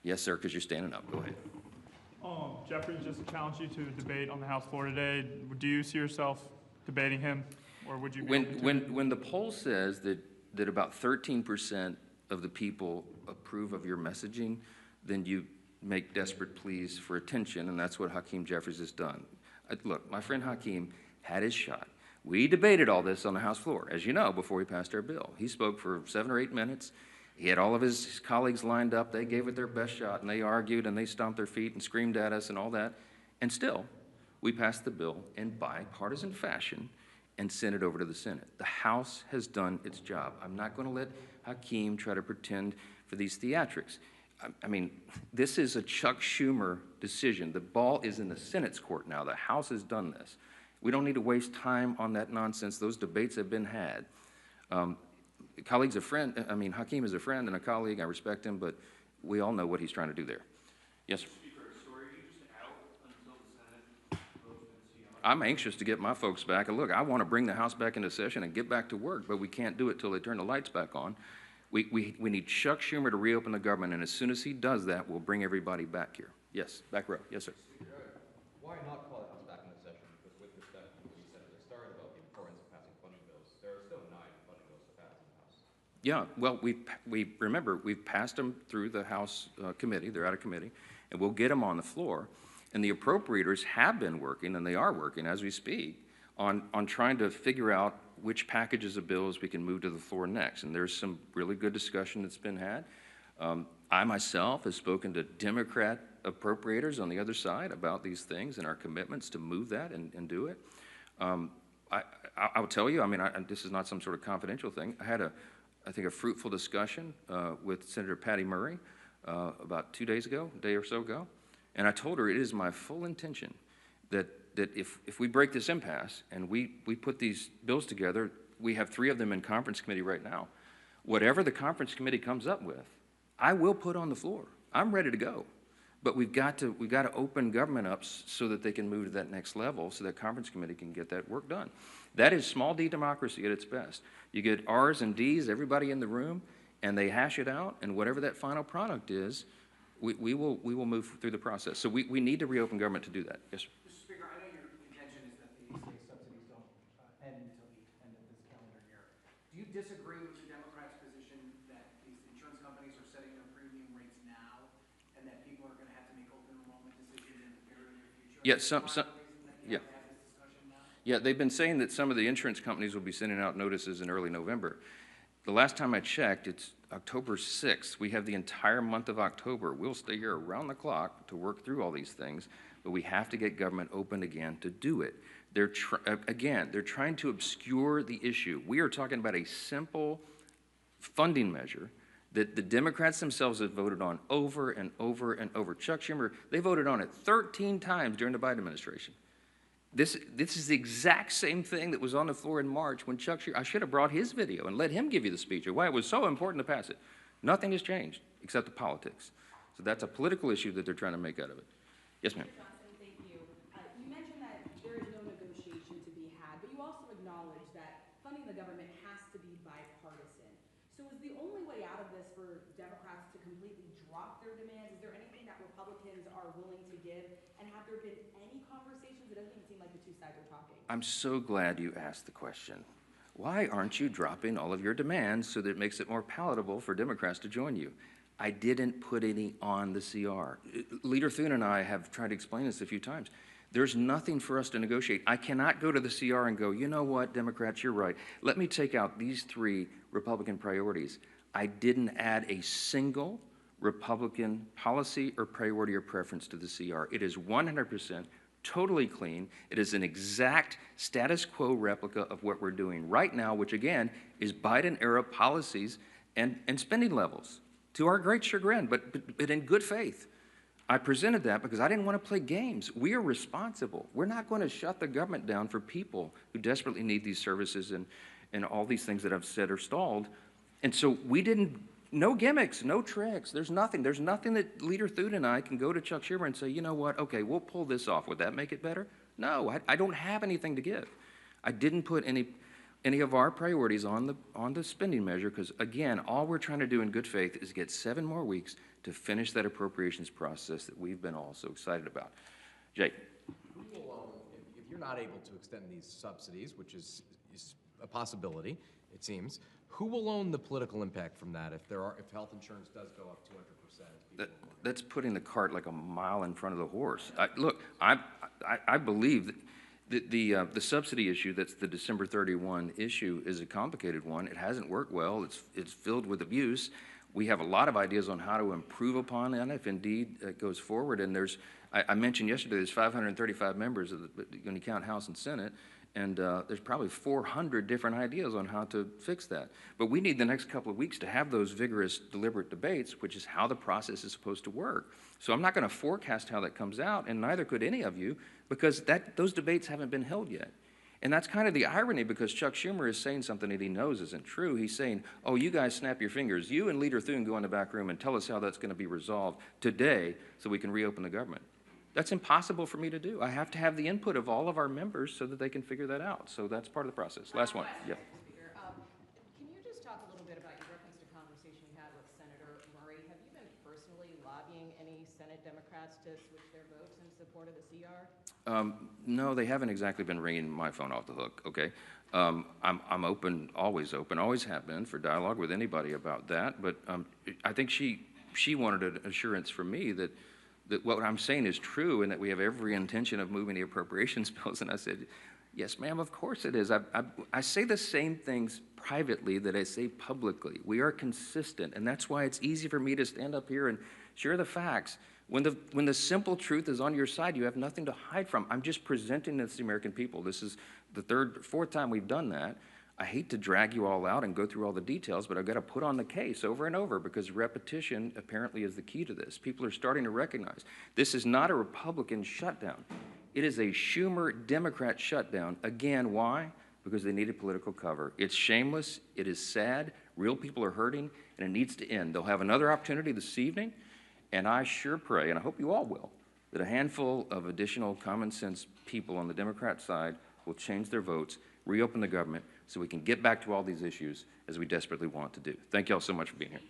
Yes, sir, because you're standing up. Go ahead. Jeffrey just challenged you to debate on the House floor today. Do you see yourself debating him, or would you be open to it? When the poll says that about 13% of the people approve of your messaging, then you make desperate pleas for attention, and that's what Hakeem Jeffries has done. Look, my friend Hakeem had his shot. We debated all this on the House floor, as you know, before we passed our bill. He spoke for 7 or 8 minutes. He had all of his colleagues lined up. They gave it their best shot, and they argued, and they stomped their feet and screamed at us and all that. And still, we passed the bill in bipartisan fashion and sent it over to the Senate. The House has done its job. I'm not going to let Hakeem try to pretend for these theatrics. I mean, this is a Chuck Schumer decision. The ball is in the Senate's court now. The House has done this. We don't need to waste time on that nonsense. Those debates have been had. Hakeem is a friend and a colleague. I respect him, but we all know what he's trying to do there. Yes, sir. I'm anxious to get my folks back. And look, I want to bring the House back into session and get back to work, but we can't do it till they turn the lights back on. We need Chuck Schumer to reopen the government, and as soon as he does that, we'll bring everybody back here. Yes, back row. Yes, sir. Why not call the House back into session? Because with respect to what you said at the start about the importance of passing funding bills, there are still 9 funding bills to pass in the House. Yeah, well, remember, we've passed them through the House committee. They're out of committee, and we'll get them on the floor. And the appropriators have been working, and they are working as we speak, on trying to figure out which packages of bills we can move to the floor next. And there's some really good discussion that's been had. I myself have spoken to Democrat appropriators on the other side about these things and our commitments to move that and do it. I'll tell you, this is not some sort of confidential thing. I had I think a fruitful discussion with Senator Patty Murray about 2 days ago, a day or so ago. And I told her it is my full intention that if we break this impasse and we put these bills together, we have 3 of them in conference committee right now. Whatever the conference committee comes up with, I will put on the floor. I'm ready to go. But we've got to open government up so that they can move to that next level so that conference committee can get that work done. That is small d democracy at its best. You get R's and D's, everybody in the room, and they hash it out, and whatever that final product is, we will move through the process. So we need to reopen government to do that. Yes, sir. Mr. Speaker, I know your contention is that the state subsidies don't end until the end of this calendar year. Do you disagree with the Democrats' position that these insurance companies are setting their premium rates now and that people are going to have to make open enrollment decisions in the very near future? Yeah, Yeah, they've been saying that some of the insurance companies will be sending out notices in early November. The last time I checked, it's October 6th. We have the entire month of October. We'll stay here around the clock to work through all these things, but we have to get government open again to do it. They're trying to obscure the issue. We are talking about a simple funding measure that the Democrats themselves have voted on over and over and over. Chuck Schumer, they voted on it 13 times during the Biden administration. This is the exact same thing that was on the floor in March when Chuck Schumer, I should have brought his video and let him give you the speech of why it was so important to pass it. Nothing has changed except the politics. So that's a political issue that they're trying to make out of it. Yes, ma'am. Johnson, thank you. You mentioned that there is no negotiation to be had, but you also acknowledge that funding the government has to be bipartisan. So is the only way out of this for Democrats to completely drop their demands? Is there anything that Republicans are willing to give? And have there been any conversations? It doesn't even seem like the two sides are talking. I'm so glad you asked the question. Why aren't you dropping all of your demands so that it makes it more palatable for Democrats to join you? I didn't put any on the CR. Leader Thune and I have tried to explain this a few times. There's nothing for us to negotiate. I cannot go to the CR and go, you know what, Democrats, you're right. Let me take out these 3 Republican priorities. I didn't add a single Republican policy or priority or preference to the CR. It is 100% totally clean. It is an exact status quo replica of what we're doing right now, which again is Biden-era policies and spending levels, to our great chagrin, but in good faith. I presented that because I didn't want to play games. We are responsible. We're not going to shut the government down for people who desperately need these services and all these things that I've said are stalled. And so we didn't, no gimmicks, no tricks. There's nothing that Leader Thune and I can go to Chuck Schumer and say, you know what, okay, we'll pull this off. Would that make it better? No, I don't have anything to give. I didn't put any any of our priorities on the spending measure, because again, all we're trying to do in good faith is get 7 more weeks to finish that appropriations process that we've been all so excited about. Jake. Who will own, if you're not able to extend these subsidies, which is a possibility, it seems, who will own the political impact from that if health insurance does go up 200%? That's putting the cart like a mile in front of the horse. Look, I believe that the subsidy issue, that's the December 31 issue, is a complicated one. It hasn't worked well. It's filled with abuse. We have a lot of ideas on how to improve upon that if indeed it goes forward. And I mentioned yesterday, there's 535 members when you count House and Senate, and there's probably 400 different ideas on how to fix that. But we need the next couple of weeks to have those vigorous, deliberate debates, which is how the process is supposed to work. So I'm not going to forecast how that comes out, and neither could any of you, because those debates haven't been held yet. And that's kind of the irony, because Chuck Schumer is saying something that he knows isn't true. He's saying, oh, you guys snap your fingers. You and Leader Thune go in the back room and tell us how that's going to be resolved today so we can reopen the government. That's impossible for me to do. I have to have the input of all of our members so that they can figure that out. So that's part of the process. Last one. Yep. Speaker. Can you just talk a little bit about your reference to conversation you had with Senator Murray? Have you been personally lobbying any Senate Democrats to switch their votes in support of the CR? No, they haven't exactly been ringing my phone off the hook, okay? I'm open, always have been for dialogue with anybody about that, but I think she wanted an assurance from me that what I'm saying is true and that we have every intention of moving the appropriations bills, and I said, yes, ma'am, of course it is. I say the same things privately that I say publicly. We are consistent, and that's why it's easy for me to stand up here and share the facts. When the simple truth is on your side, you have nothing to hide from. I'm just presenting this to the American people. This is the fourth time we've done that. I hate to drag you all out and go through all the details, but I've got to put on the case over and over because repetition apparently is the key to this. People are starting to recognize this is not a Republican shutdown. It is a Schumer Democrat shutdown. Again, why? Because they needed political cover. It's shameless. It is sad. Real people are hurting, and it needs to end. They'll have another opportunity this evening, and I sure pray, and I hope you all will, that a handful of additional common sense people on the Democrat side will change their votes, reopen the government, so we can get back to all these issues as we desperately want to do. Thank you all so much for being here.